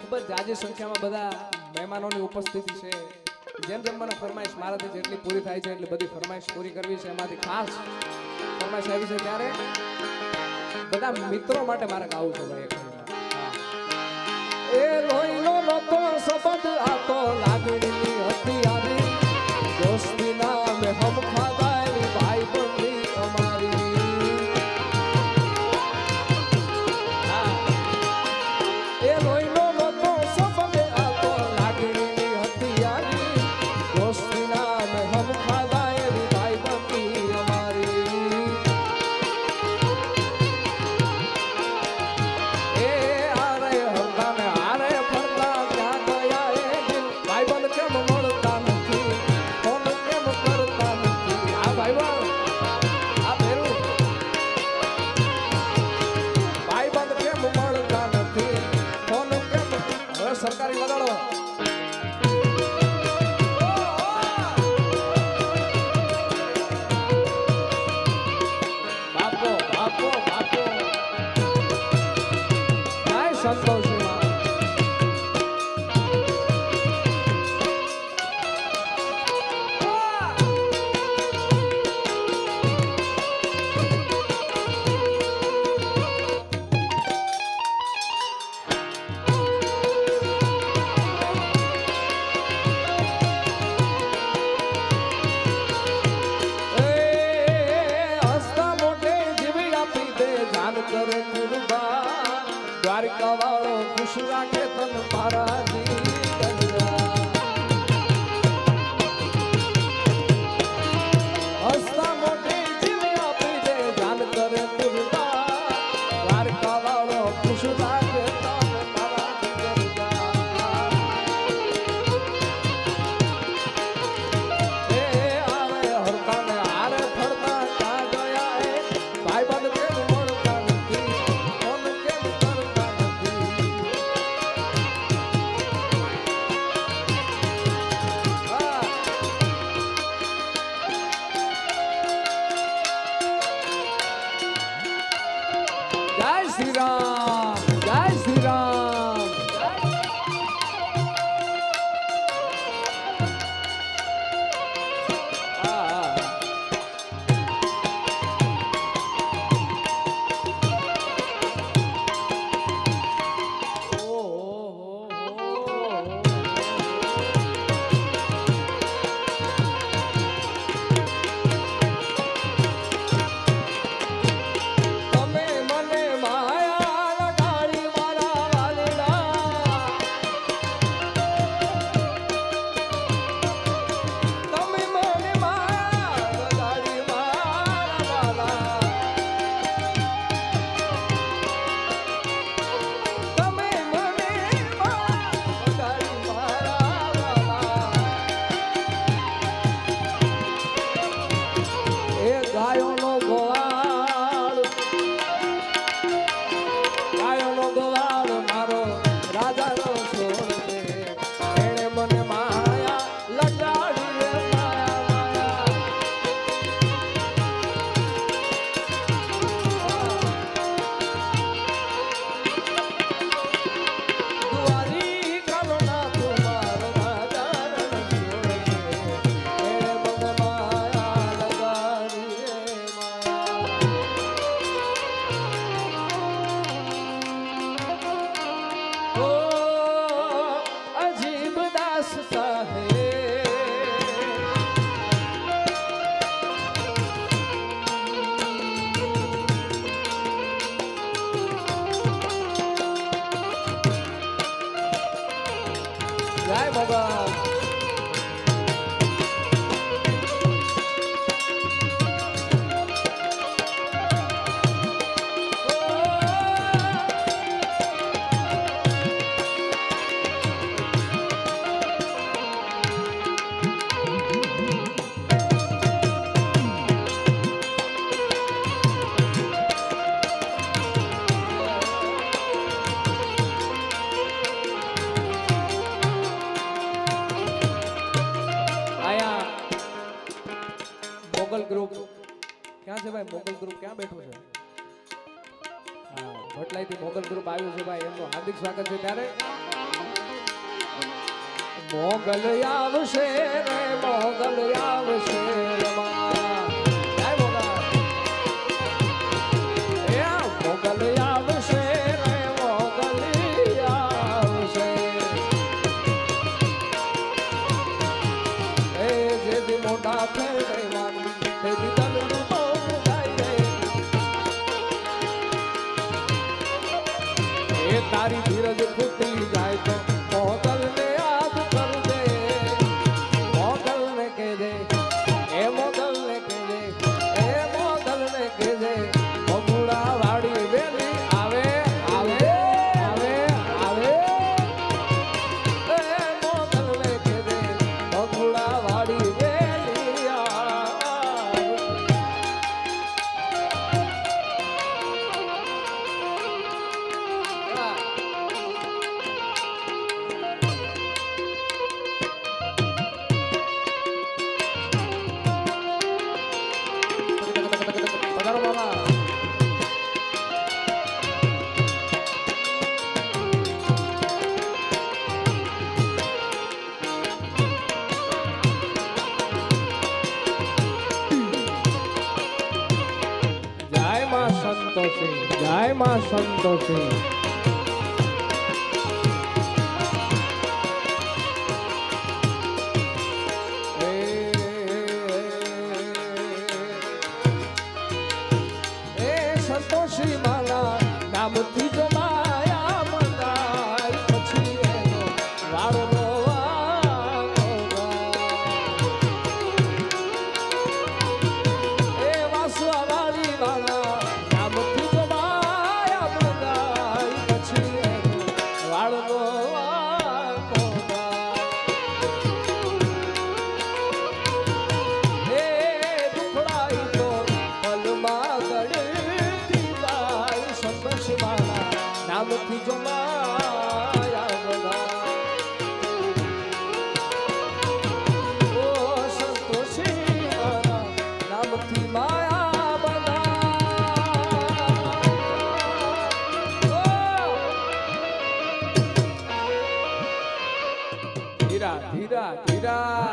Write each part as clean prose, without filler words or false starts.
ખૂબ જ જાજી સંખ્યામાં બધા મહેમાનોની ઉપસ્થિતિ છે. જેમ જેમ મને ફરમાઈશ મારાથી જેટલી પૂરી થાય છે એટલી બધી ફરમાઈશ પૂરી કરવી છે. એમાંથી ખાસ ફરમાઈશ આવી છે ત્યારે બધા મિત્રો માટે મારે ગાવું છે ભાઈ. એ લોહીનો નતો સંબંધ આ તો લાગણીની હતી યારી દોસ્તી નામે હમ ખાધાય ભાઈ બંધી અમારી. એ લોહીનો નતો સંબંધ આ તો લાગણીની હતી યારી દોસ્તી નામે હમ ખાધાય ભાઈ બંધી અમારી. એ આરે હતા ને આરે ફરતા ક્યાં ગયા એ દિલ ભાઈ બંધ કેમ મળતા નથી ફોન કેમ કરતા નથી. આ ભાઈ બંધ આ ભેરું ભાઈ બંધ કેમ મળતા નથી ફોન કેમ. હવે સરકારી લગાડો. બાપો બાપો બાપો કાય સંતોષ છે. કરે કુરબાન દ્વારકા વાળો ખુશ રાખે તન મારા હસતા મોટી જીવી આપી દે જાન કરે કુરબાન દ્વારકા વાળો ખુશ રાખે તન મારા એ આરે હરતા ને આરે ફરતા ક્યાં ગયા એ ભાઈ બંધ કેમ મળતા નથી ફોન કેમ કરતા નથી. જય શ્રી રામ જય શ્રી રામ. તમે મને માયા લગાડી મારા વાલીડા તમે મને માયા લગાડી મારા વાલા તમે મને માયા લગાડી મારા વાલા. એ ગાયોનો ગોવાળ ગાયોનો ગોવાળ મારો રાજાનો છોડ છે એણે મને માયા લગાડી રે માયા માયા. દુઆરી કાલોના તું મારો રાજાનો છોડ છે એણે મને માયા લગાડી રે માયા. ઓ અજીબ દાસ્તા હે જય મોગલ. મોગલ ગ્રુપ ક્યાં છે ભાઈ? મોગલ ગ્રુપ ક્યાં બેઠું છે? હા, ભટલાઈથી મોગલ ગ્રુપ આવ્યું છે ભાઈ, એમનું હાર્દિક સ્વાગત છે. ત્યારે મોગલ આવશે રે મોગલ આવશે રમા. જય મોગલ. એ મોગલ આવશે રે મોગલ આવશે. એ જે દી મોટા ફેરે માન તે દી તલનું તો મુકાય રે. એ તારી ધીરજ ખૂટી જાય તો મોગલ ને યાદ કરજે. મોગલ ને કહેજે એ મોગલ ને કહેજે એ મોગલ ને કહેજે બગુડા વાડી વેલી આવે આવે આવે આવે. એ મોગલ ને કહેજે બગુડા વાડી વેલી આવે. પધારો મામા. જય માં સંતોષી જય માં સંતોષી. સંતોષી માના નામથી જો માયા મંગાય પછી એનો વાળો એ વાસવા વાળી વાળા નામથી જો માયા મંગાય પછી એનો વાળો એ દુખડાઈ તો પલમાં ગળી નામથી જો માયા બધા. ઓ સંતોષી મારા નામથી માયા બધા. ધીરા ધીરા ધીરા.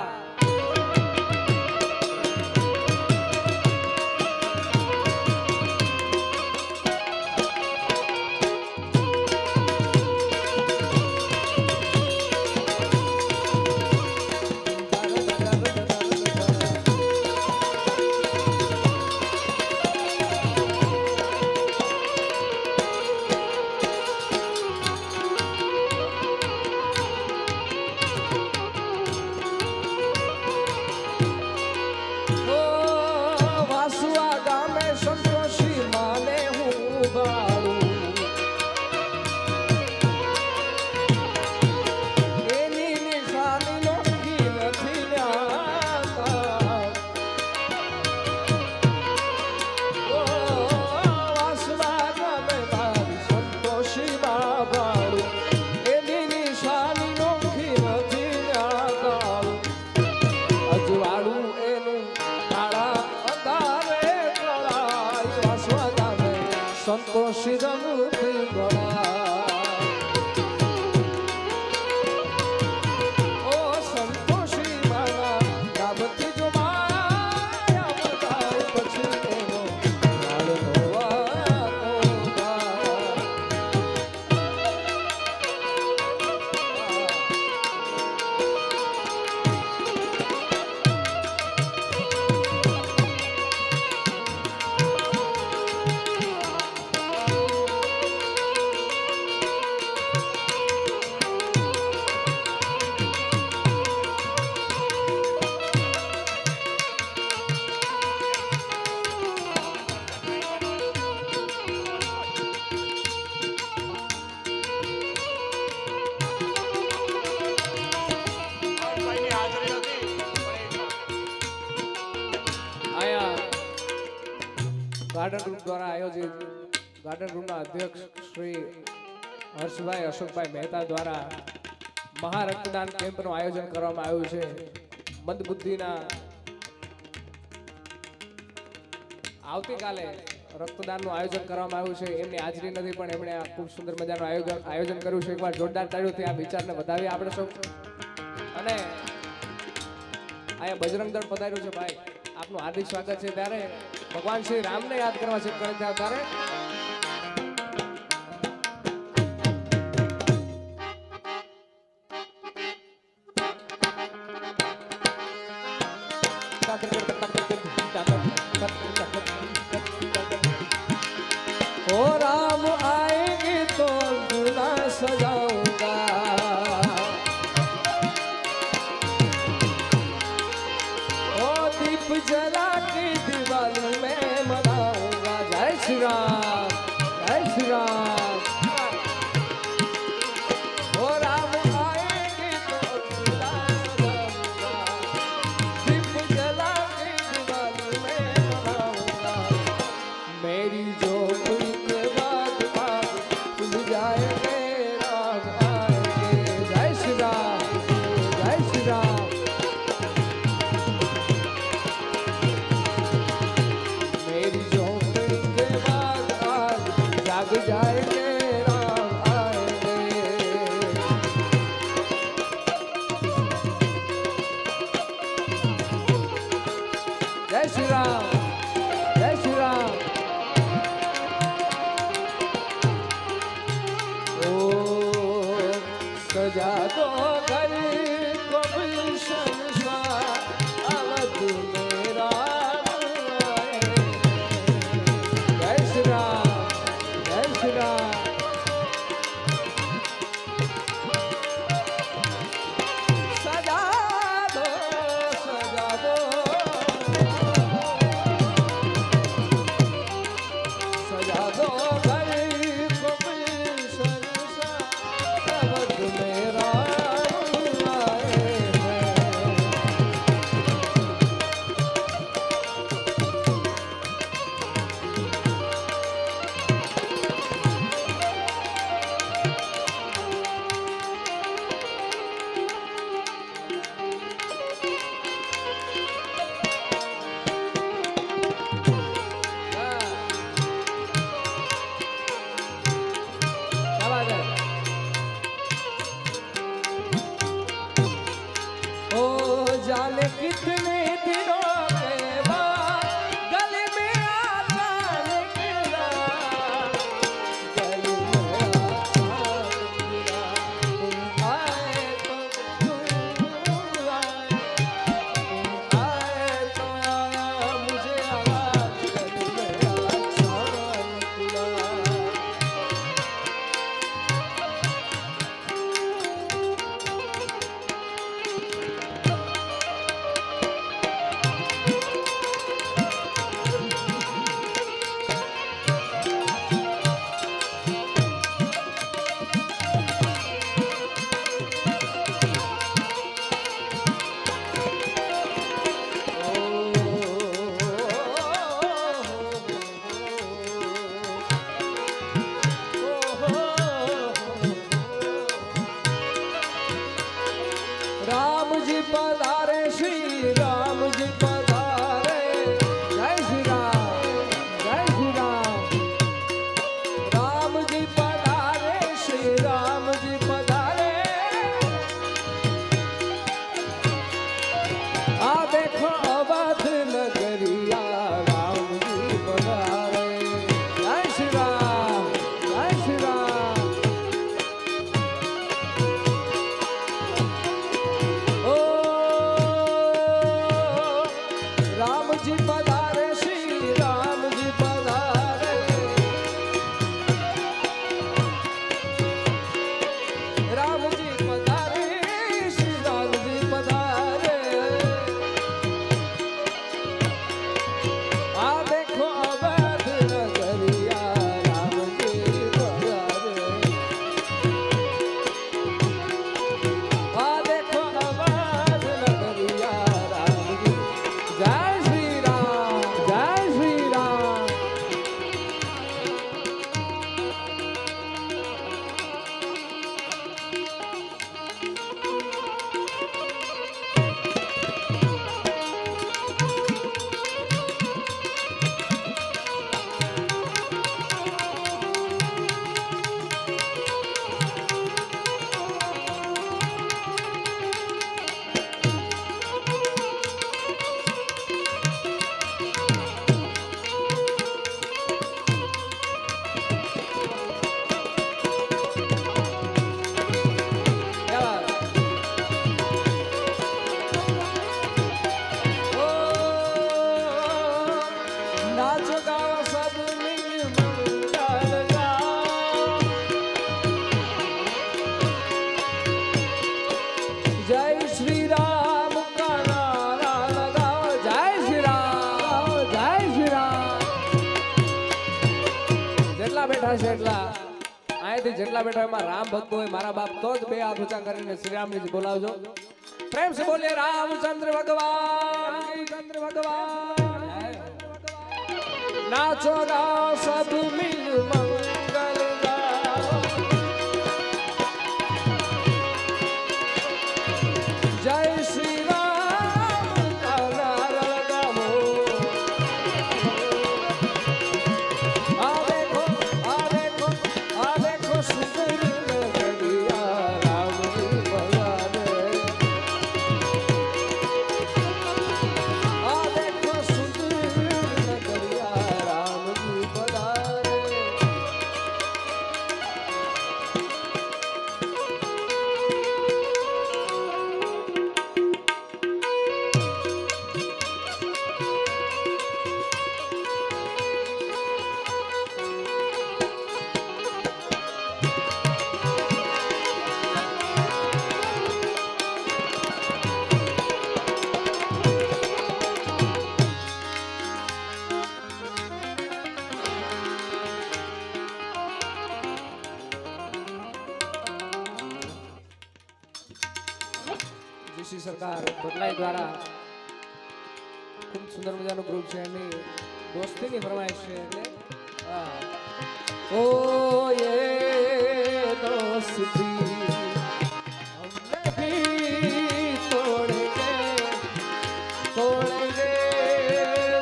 સંતોષી રમતી ગળા. ઓ સંતોષી મારા નામથી જો માયા બધાય પછી એનો વાળો ગાર્ડન ગ્રુપ દ્વારા આયોજિત ગાર્ડન ગ્રુપના અધ્યક્ષ શ્રી હર્ષભાઈ અશોકભાઈ મહેતા દ્વારા મહા રક્તદાન કેમ્પનું આયોજન કરવામાં આવ્યું છે. મંદબુદ્ધિના આવતીકાલે રક્તદાનનું આયોજન કરવામાં આવ્યું છે. એમની હાજરી નથી પણ એમણે આ ખૂબ સુંદર મજાનું આયોજન કર્યું છે. એકવાર જોરદાર તાળીઓથી આ વિચારને વધાવીએ આપણે સૌ. અને અહીંયા બજરંગ દળ પધાર્યું છે ભાઈ, આપનું હાર્દિક સ્વાગત છે. ત્યારે ભગવાન શ્રી રામને યાદ કરવા છે કરે ત્યારે ओ राम आएंगे तो दूल्हा सजाऊंगा, ओ दीप जला के दिवाली में मनाऊंगा. जय श्री राम, जय श्री राम. ओ राम आएंगे तो दूल्हा सजाऊंगा, दीप जला के दिवाली में मनाऊंगा. मेरी जो जय श्री राम, जय श्री राम. ओ सजा दो घर को गुलशन सा, अवध मेरा आए. जय श्री राम, जय श्री राम. सजा दो, सजा दो, सजा दो घर को गुलशन सा, अवध मेरा आए हैं. છે એટલા અહીંથી જેટલા બેઠા એમાં રામ ભક્તો હોય મારા બાપ તો જ બે હાથ ઊંચા કરીને શ્રી રામજી બોલાવજો પ્રેમ से बोलिए रामचंद्र भगवान नाचो गाओ सब मिल मंगल गाओ जय श्री राम का नारा लगाओ आ देखो सुंदर नगरिया राम जी बगाने आ देखो सुंदर नगरिया राम जी बगाने જીસી સરકાર બદલાઈ દ્વારા ખૂબ સુંદર મજાનું ગ્રુપ છે એની દોસ્તીની ફરમાઈશ છે એટલે ઓ યે દોસ્તી હમ નહીં તોડેંગે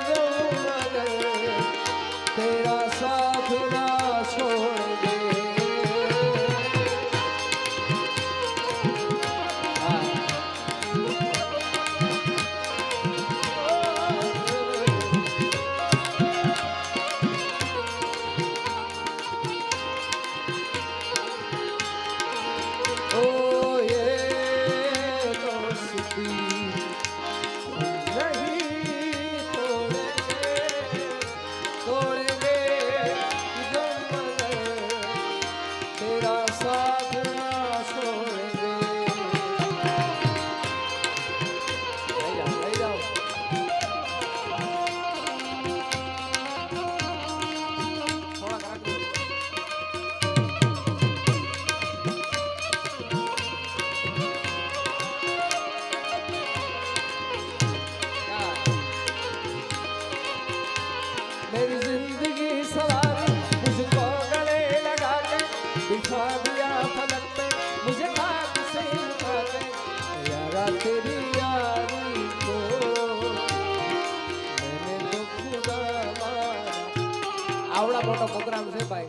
જો મगर तेरा साथ ना छोड़ेंगे मेरी जिंदगी सवारी मुझको गले लगा के बिठा दिया फलक पे मुझे खाक से उठा के यारा तेरी यारी को मैंने तो खुदा आवड़ा मोटो प्रोग्राम છે ભાઈ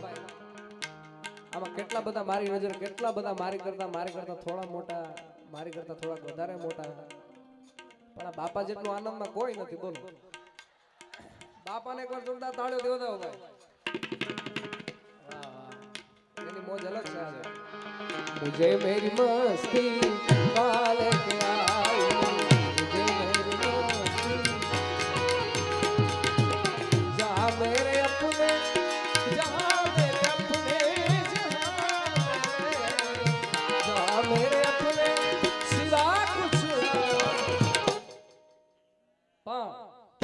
આમાં કેટલા બધા મારી નજર કેટલા બધા મારી કરતા થોડા મોટા મારી કરતા થોડા વધારે મોટા પણ આ બાપા જેટલું આનંદમાં કોઈ નથી બોલો बापा ने एक बार जोरदार तालियों दे दो भाई वाह एनी मौज अलग है मुझे मेरी मस्ती पाले के